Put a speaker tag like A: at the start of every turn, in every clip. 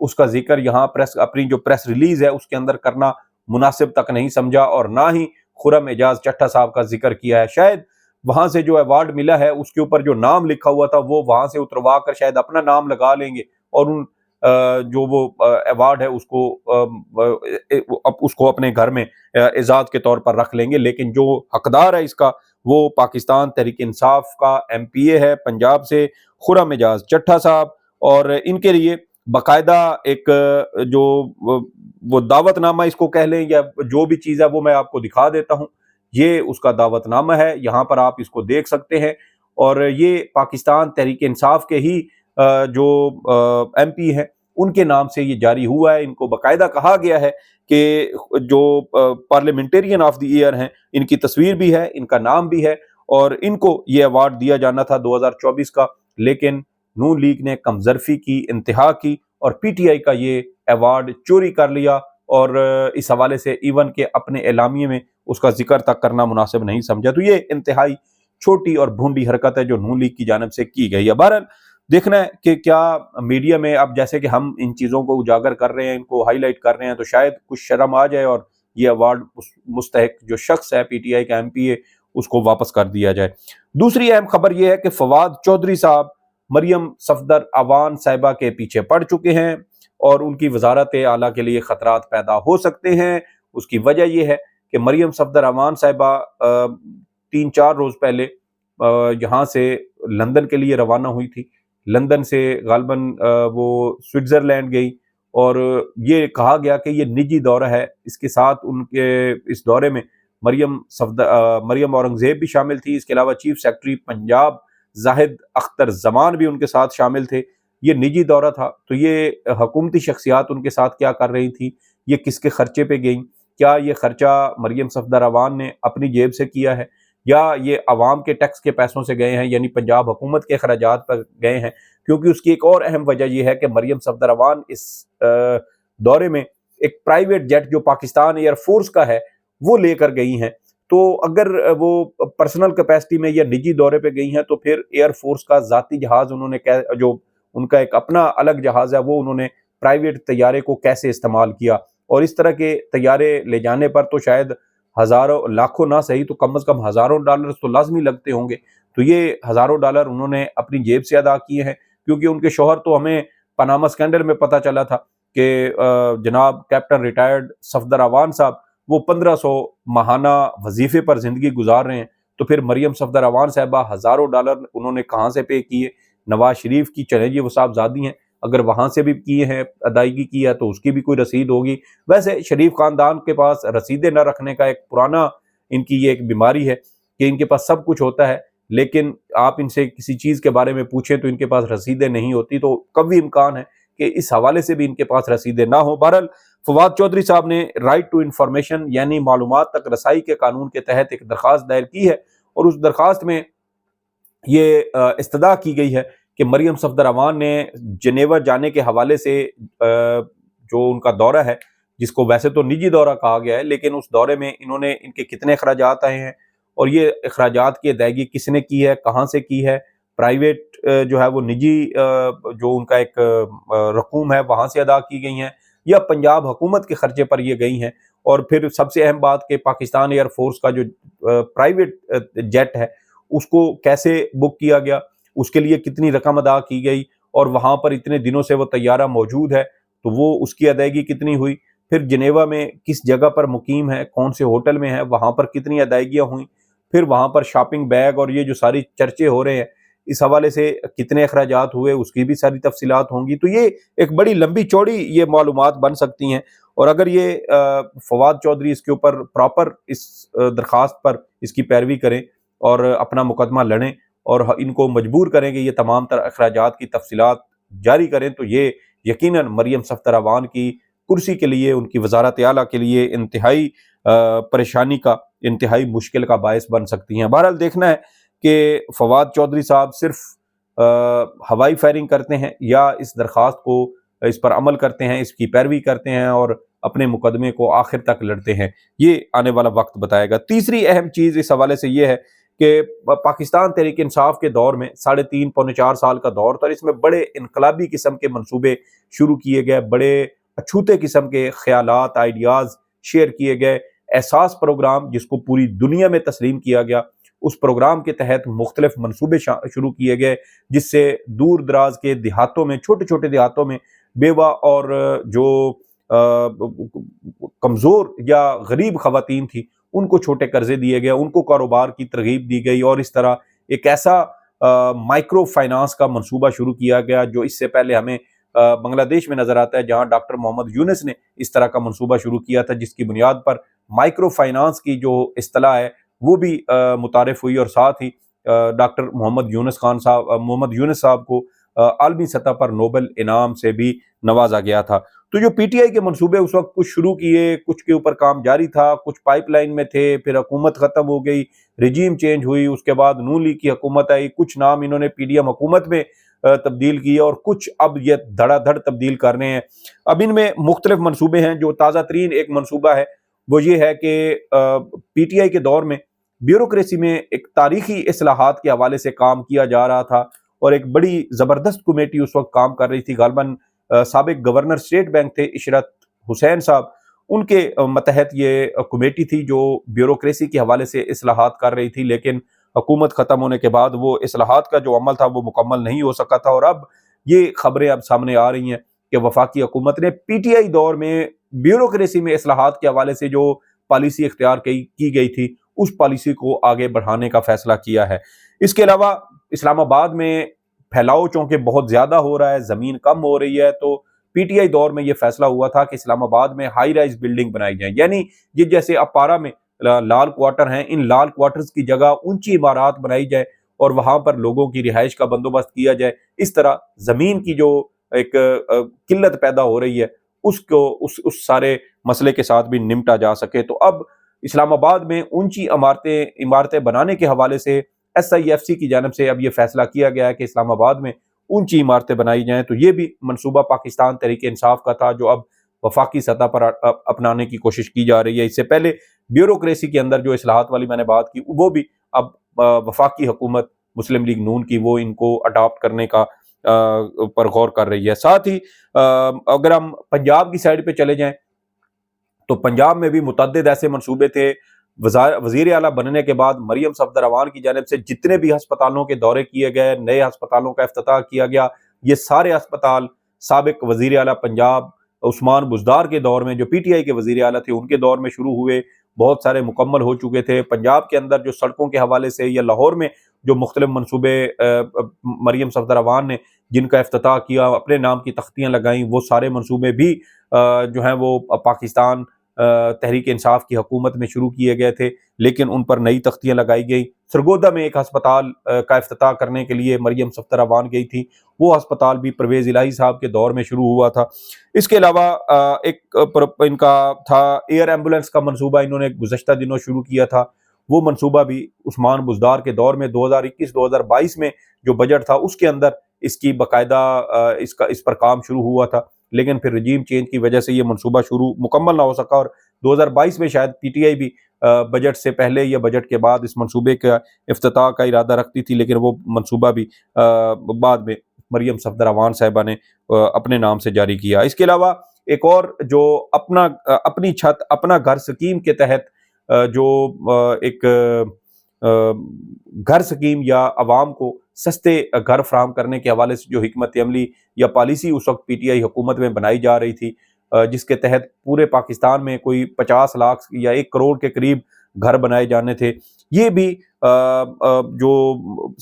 A: اس کا ذکر یہاں اپنی جو پریس ریلیز ہے اس کے اندر کرنا مناسب تک نہیں سمجھا، اور نہ ہی خرم اعجاز چٹھا صاحب کا ذکر کیا ہے۔ شاید وہاں سے جو ایوارڈ ملا ہے اس کے اوپر جو نام لکھا ہوا تھا وہ وہاں سے اتروا کر شاید اپنا نام لگا لیں گے، اور ان جو وہ ایوارڈ ہے اس کو اپنے گھر میں اعزاز کے طور پر رکھ لیں گے، لیکن جو حقدار ہے اس کا وہ پاکستان تحریک انصاف کا ایم پی اے ہے پنجاب سے، خرم اعجاز چٹھا صاحب، اور ان کے لیے باقاعدہ ایک جو وہ دعوت نامہ اس کو کہہ لیں یا جو بھی چیز ہے وہ میں آپ کو دکھا دیتا ہوں، یہ اس کا دعوت نامہ ہے، یہاں پر آپ اس کو دیکھ سکتے ہیں، اور یہ پاکستان تحریک انصاف کے ہی جو ایم پی ہیں ان کے نام سے یہ جاری ہوا ہے۔ ان کو باقاعدہ کہا گیا ہے کہ جو پارلیمنٹرین آف دی ایئر ہیں ان کی تصویر بھی ہے، ان کا نام بھی ہے، اور ان کو یہ ایوارڈ دیا جانا تھا 2024 کا، لیکن نون لیگ نے کمزرفی کی، انتہا کی، اور پی ٹی آئی کا یہ ایوارڈ چوری کر لیا، اور اس حوالے سے ایون کہ اپنے اعلامیے میں اس کا ذکر تک کرنا مناسب نہیں سمجھا۔ تو یہ انتہائی چھوٹی اور بھونڈی حرکت ہے جو نون لیگ کی جانب سے کی گئی ہے۔ بہرحال دیکھنا ہے کہ کیا میڈیا میں اب جیسے کہ ہم ان چیزوں کو اجاگر کر رہے ہیں، ان کو ہائی لائٹ کر رہے ہیں، تو شاید کچھ شرم آ جائے اور یہ ایوارڈ مستحق جو شخص ہے پی ٹی آئی کا ایم پی اے اس کو واپس کر دیا جائے۔ دوسری اہم خبر یہ ہے کہ فواد چودھری صاحب مریم صفدر اعوان صاحبہ کے پیچھے پڑ چکے ہیں، اور ان کی وزارت اعلیٰ کے لیے خطرات پیدا ہو سکتے ہیں۔ اس کی وجہ یہ ہے کہ مریم صفدر اعوان صاحبہ 3-4 روز پہلے یہاں سے لندن کے لیے روانہ ہوئی تھی، لندن سے غالباً وہ سوئٹزرلینڈ گئی، اور یہ کہا گیا کہ یہ نجی دورہ ہے، اس کے ساتھ ان کے اس دورے میں مریم اورنگزیب بھی شامل تھی، اس کے علاوہ چیف سیکرٹری پنجاب زاہد اختر زمان بھی ان کے ساتھ شامل تھے۔ یہ نجی دورہ تھا، تو یہ حکومتی شخصیات ان کے ساتھ کیا کر رہی تھی، یہ کس کے خرچے پہ گئیں، کیا یہ خرچہ مریم صفدر اعوان نے اپنی جیب سے کیا ہے یا یہ عوام کے ٹیکس کے پیسوں سے گئے ہیں، یعنی پنجاب حکومت کے اخراجات پر گئے ہیں؟ کیونکہ اس کی ایک اور اہم وجہ یہ ہے کہ مریم صفدر اعوان اس دورے میں ایک پرائیویٹ جیٹ جو پاکستان ایئر فورس کا ہے وہ لے کر گئی ہیں، تو اگر وہ پرسنل کیپیسٹی میں یا نجی دورے پہ گئی ہیں تو پھر ایئر فورس کا ذاتی جہاز انہوں نے جو ان کا ایک اپنا الگ جہاز ہے وہ انہوں نے پرائیویٹ طیارے کو کیسے استعمال کیا، اور اس طرح کے طیارے لے جانے پر تو شاید ہزاروں لاکھوں نہ صحیح تو کم از کم ہزاروں ڈالر تو لازمی لگتے ہوں گے، تو یہ ہزاروں ڈالر انہوں نے اپنی جیب سے ادا کیے ہیں، کیونکہ ان کے شوہر تو ہمیں پاناما سکینڈل میں پتہ چلا تھا کہ جناب کیپٹن ریٹائرڈ صفدر اعوان صاحب وہ 1500 ماہانہ وظیفے پر زندگی گزار رہے ہیں، تو پھر مریم صفدر اعوان صاحبہ ہزاروں ڈالر انہوں نے کہاں سے پے کیے؟ نواز شریف کی چلیں جی وہ صاحبزادی ہیں، اگر وہاں سے بھی کیے ہیں ادائیگی کی ہے تو اس کی بھی کوئی رسید ہوگی۔ ویسے شریف خاندان کے پاس رسیدیں نہ رکھنے کا ایک پرانا ان کی یہ ایک بیماری ہے کہ ان کے پاس سب کچھ ہوتا ہے، لیکن آپ ان سے کسی چیز کے بارے میں پوچھیں تو ان کے پاس رسیدیں نہیں ہوتی، تو قوی امکان ہے کہ اس حوالے سے بھی ان کے پاس رسیدیں نہ ہوں۔ بہرحال فواد چودھری صاحب نے رائٹ ٹو انفارمیشن یعنی معلومات تک رسائی کے قانون کے تحت ایک درخواست دائر کی ہے، اور اس درخواست میں یہ استدعا کی گئی ہے کہ مریم صفدر اعوان نے جنیوا جانے کے حوالے سے جو ان کا دورہ ہے، جس کو ویسے تو نجی دورہ کہا گیا ہے، لیکن اس دورے میں انہوں نے ان کے کتنے اخراجات آئے ہیں، اور یہ اخراجات کی ادائیگی کس نے کی ہے، کہاں سے کی ہے، پرائیویٹ جو ہے وہ نجی جو ان کا ایک رقوم ہے وہاں سے ادا کی گئی ہیں یا پنجاب حکومت کے خرچے پر یہ گئی ہیں، اور پھر سب سے اہم بات کہ پاکستان ایئر فورس کا جو پرائیویٹ جیٹ ہے اس کو کیسے بک کیا گیا، اس کے لیے کتنی رقم ادا کی گئی، اور وہاں پر اتنے دنوں سے وہ طیارہ موجود ہے تو وہ اس کی ادائیگی کتنی ہوئی، پھر جنیوا میں کس جگہ پر مقیم ہے، کون سے ہوٹل میں ہے، وہاں پر کتنی ادائیگیاں ہوئیں، پھر وہاں پر شاپنگ بیگ اور یہ جو ساری چرچے ہو رہے ہیں اس حوالے سے کتنے اخراجات ہوئے اس کی بھی ساری تفصیلات ہوں گی، تو یہ ایک بڑی لمبی چوڑی یہ معلومات بن سکتی ہیں، اور اگر یہ فواد چودھری اس کے اوپر پراپر اس درخواست پر اس کی پیروی کریں اور اپنا مقدمہ لڑیں اور ان کو مجبور کریں کہ یہ تمام تر اخراجات کی تفصیلات جاری کریں، تو یہ یقیناً مریم صفدر اعوان کی کرسی کے لیے، ان کی وزارت اعلیٰ کے لیے انتہائی پریشانی کا، انتہائی مشکل کا باعث بن سکتی ہیں۔ بہرحال دیکھنا ہے کہ فواد چودھری صاحب صرف ہوائی فائرنگ کرتے ہیں یا اس درخواست کو اس پر عمل کرتے ہیں، اس کی پیروی کرتے ہیں اور اپنے مقدمے کو آخر تک لڑتے ہیں، یہ آنے والا وقت بتائے گا۔ تیسری اہم چیز اس حوالے سے یہ ہے کہ پاکستان تحریک انصاف کے دور میں 3.5 پونے 4 سال کا دور تھا، اور اس میں بڑے انقلابی قسم کے منصوبے شروع کیے گئے، بڑے اچھوتے قسم کے خیالات، آئیڈیاز شیئر کیے گئے۔ احساس پروگرام جس کو پوری دنیا میں تسلیم کیا گیا، اس پروگرام کے تحت مختلف منصوبے شروع کیے گئے، جس سے دور دراز کے دیہاتوں میں، چھوٹے چھوٹے دیہاتوں میں بیوہ اور جو کمزور یا غریب خواتین تھی ان کو چھوٹے قرضے دیے گئے، ان کو کاروبار کی ترغیب دی گئی، اور اس طرح ایک ایسا مائکرو فائنانس کا منصوبہ شروع کیا گیا جو اس سے پہلے ہمیں بنگلہ دیش میں نظر آتا ہے، جہاں ڈاکٹر محمد یونس نے اس طرح کا منصوبہ شروع کیا تھا، جس کی بنیاد پر مائکرو فائنانس کی جو اصطلاح ہے وہ بھی متعارف ہوئی، اور ساتھ ہی ڈاکٹر محمد یونس صاحب کو عالمی سطح پر نوبل انعام سے بھی نوازا گیا تھا۔ تو جو پی ٹی آئی کے منصوبے اس وقت کچھ شروع کیے، کچھ کے اوپر کام جاری تھا، کچھ پائپ لائن میں تھے، پھر حکومت ختم ہو گئی، رجیم چینج ہوئی، اس کے بعد نون لیگ کی حکومت آئی، کچھ نام انہوں نے پی ڈی ایم حکومت میں تبدیل کیے، اور کچھ اب یہ دھڑا دھڑ تبدیل کر رہے ہیں۔ اب ان میں مختلف منصوبے ہیں۔ جو تازہ ترین ایک منصوبہ ہے وہ یہ ہے کہ پی ٹی آئی کے دور میں بیوروکریسی میں ایک تاریخی اصلاحات کے حوالے سے کام کیا جا رہا تھا، اور ایک بڑی زبردست کمیٹی اس وقت کام کر رہی تھی، غالباً سابق گورنر اسٹیٹ بینک تھے عشرت حسین صاحب، ان کے متحد یہ کمیٹی تھی جو بیوروکریسی کے حوالے سے اصلاحات کر رہی تھی، لیکن حکومت ختم ہونے کے بعد وہ اصلاحات کا جو عمل تھا وہ مکمل نہیں ہو سکا تھا، اور اب یہ خبریں اب سامنے آ رہی ہیں کہ وفاقی حکومت نے پی ٹی آئی دور میں بیوروکریسی میں اصلاحات کے حوالے سے جو پالیسی اختیار کی گئی تھی اس پالیسی کو آگے بڑھانے کا فیصلہ کیا ہے۔ اس کے علاوہ اسلام آباد میں پھیلاؤ چونکہ بہت زیادہ ہو رہا ہے، زمین کم ہو رہی ہے، تو پی ٹی آئی دور میں یہ فیصلہ ہوا تھا کہ اسلام آباد میں ہائی رائز بلڈنگ بنائی جائیں، یعنی یہ جیسے اپارا میں لال کوارٹر ہیں، ان لال کوارٹرز کی جگہ اونچی عمارات بنائی جائے اور وہاں پر لوگوں کی رہائش کا بندوبست کیا جائے۔ اس طرح زمین کی جو ایک قلت پیدا ہو رہی ہے اس کو اس سارے مسئلے کے ساتھ بھی نمٹا جا سکے۔ تو اب اسلام آباد میں اونچی عمارتیں بنانے کے حوالے سے ایس آئی ایف سی کی جانب سے اب یہ فیصلہ کیا گیا ہے کہ اسلام آباد میں اونچی عمارتیں بنائی جائیں۔ تو یہ بھی منصوبہ پاکستان تحریک انصاف کا تھا جو اب وفاقی سطح پر اپنانے کی کوشش کی جا رہی ہے۔ اس سے پہلے بیوروکریسی کے اندر جو اصلاحات والی میں نے بات کی وہ بھی اب وفاقی حکومت مسلم لیگ نون کی وہ ان کو اڈاپٹ کرنے کا پر غور کر رہی ہے۔ ساتھ ہی اگر ہم پنجاب کی سائڈ پہ چلے جائیں تو پنجاب میں بھی متعدد ایسے منصوبے تھے۔ وزیر اعلیٰ بننے کے بعد مریم صفدر اعوان کی جانب سے جتنے بھی ہسپتالوں کے دورے کیے گئے، نئے ہسپتالوں کا افتتاح کیا گیا، یہ سارے ہسپتال سابق وزیر اعلیٰ پنجاب عثمان بزدار کے دور میں، جو پی ٹی آئی کے وزیر اعلیٰ تھے، ان کے دور میں شروع ہوئے، بہت سارے مکمل ہو چکے تھے۔ پنجاب کے اندر جو سڑکوں کے حوالے سے یا لاہور میں جو مختلف منصوبے مریم صفدر اعوان نے جن کا افتتاح کیا، اپنے نام کی تختیاں لگائیں، وہ سارے منصوبے بھی جو ہیں وہ پاکستان تحریک انصاف کی حکومت میں شروع کیے گئے تھے، لیکن ان پر نئی تختیاں لگائی گئی۔ سرگودا میں ایک ہسپتال کا افتتاح کرنے کے لیے مریم صفدر اعوان گئی تھی، وہ ہسپتال بھی پرویز الہی صاحب کے دور میں شروع ہوا تھا۔ اس کے علاوہ ایک ان کا تھا ایئر ایمبولینس کا منصوبہ، انہوں نے گزشتہ دنوں شروع کیا تھا، وہ منصوبہ بھی عثمان بزدار کے دور میں 2021-2022 میں جو بجٹ تھا اس کے اندر اس کی باقاعدہ اس پر کام شروع ہوا تھا، لیکن پھر رجیم چینج کی وجہ سے یہ منصوبہ مکمل نہ ہو سکا، اور 2022 میں شاید پی ٹی آئی بھی بجٹ سے پہلے یا بجٹ کے بعد اس منصوبے کا افتتاح کا ارادہ رکھتی تھی، لیکن وہ منصوبہ بھی بعد میں مریم صفدر اعوان صاحبہ نے اپنے نام سے جاری کیا۔ اس کے علاوہ ایک اور جو اپنی چھت اپنا گھر سکیم کے تحت جو ایک گھر سکیم یا عوام کو سستے گھر فراہم کرنے کے حوالے سے جو حکمت عملی یا پالیسی اس وقت پی ٹی آئی حکومت میں بنائی جا رہی تھی، جس کے تحت پورے پاکستان میں کوئی 50 لاکھ یا 1 کروڑ کے قریب گھر بنائے جانے تھے، یہ بھی جو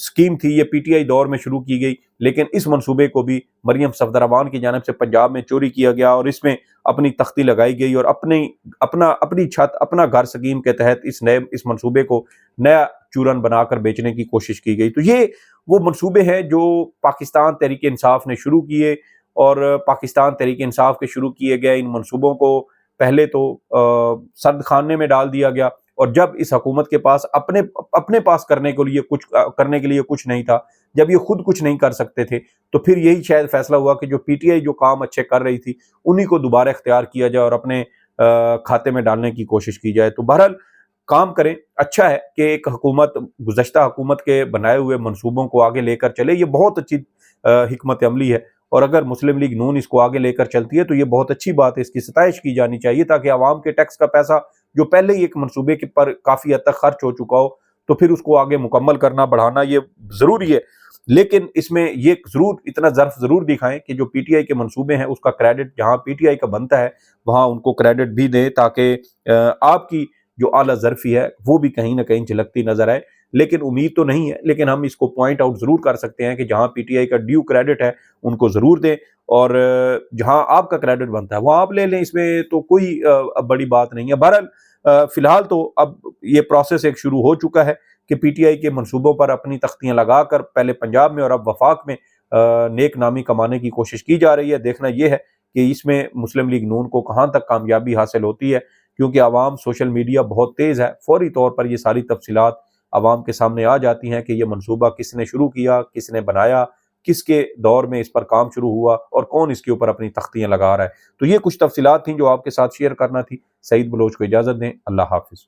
A: سکیم تھی یہ پی ٹی آئی دور میں شروع کی گئی، لیکن اس منصوبے کو بھی مریم صفدر اعوان کی جانب سے پنجاب میں چوری کیا گیا، اور اس میں اپنی تختی لگائی گئی، اور اپنی چھت اپنا گھر سکیم کے تحت اس منصوبے کو نیا چورن بنا کر بیچنے کی کوشش کی گئی۔ تو یہ وہ منصوبے ہیں جو پاکستان تحریک انصاف نے شروع کیے، اور پاکستان تحریک انصاف کے شروع کیے گئے ان منصوبوں کو پہلے تو سرد خانے میں ڈال دیا گیا، اور جب اس حکومت کے پاس اپنے پاس کرنے کے لیے کچھ نہیں تھا، جب یہ خود کچھ نہیں کر سکتے تھے، تو پھر یہی شاید فیصلہ ہوا کہ جو پی ٹی آئی جو کام اچھے کر رہی تھی انہی کو دوبارہ اختیار کیا جائے اور اپنے کھاتے میں ڈالنے کی کوشش کی جائے۔ تو بہرحال کام کریں۔ اچھا ہے کہ ایک حکومت گزشتہ حکومت کے بنائے ہوئے منصوبوں کو آگے لے کر چلے، یہ بہت اچھی حکمت عملی ہے، اور اگر مسلم لیگ نون اس کو آگے لے کر چلتی ہے تو یہ بہت اچھی بات ہے، اس کی ستائش کی جانی چاہیے، تاکہ عوام کے ٹیکس کا پیسہ جو پہلے ہی ایک منصوبے کے پر کافی حد تک خرچ ہو چکا ہو تو پھر اس کو آگے مکمل کرنا، بڑھانا یہ ضروری ہے۔ لیکن اس میں یہ ضرور اتنا ظرف ضرور دکھائیں کہ جو پی ٹی آئی کے منصوبے ہیں اس کا کریڈٹ جہاں پی ٹی آئی کا بنتا ہے وہاں ان کو کریڈٹ بھی دیں، تاکہ آپ کی جو اعلیٰ ظرفی ہے وہ بھی کہیں نہ کہیں جھلکتی نظر آئے۔ لیکن امید تو نہیں ہے، لیکن ہم اس کو پوائنٹ آؤٹ ضرور کر سکتے ہیں کہ جہاں پی ٹی آئی کا ڈیو کریڈٹ ہے ان کو ضرور دیں، اور جہاں آپ کا کریڈٹ بنتا ہے وہاں آپ لے لیں، اس میں تو کوئی بڑی بات نہیں ہے۔ بہرحال فی الحال تو اب یہ پروسیس ایک شروع ہو چکا ہے کہ پی ٹی آئی کے منصوبوں پر اپنی تختیاں لگا کر پہلے پنجاب میں اور اب وفاق میں نیک نامی کمانے کی کوشش کی جا رہی ہے۔ دیکھنا یہ ہے کہ اس میں مسلم لیگ نون کو کہاں تک کامیابی حاصل ہوتی ہے، کیونکہ عوام سوشل میڈیا بہت تیز ہے، فوری طور پر یہ ساری تفصیلات عوام کے سامنے آ جاتی ہیں کہ یہ منصوبہ کس نے شروع کیا، کس نے بنایا، کس کے دور میں اس پر کام شروع ہوا اور کون اس کے اوپر اپنی تختیاں لگا رہا ہے۔ تو یہ کچھ تفصیلات تھیں جو آپ کے ساتھ شیئر کرنا تھی۔ سعید بلوچ کو اجازت دیں، اللہ حافظ۔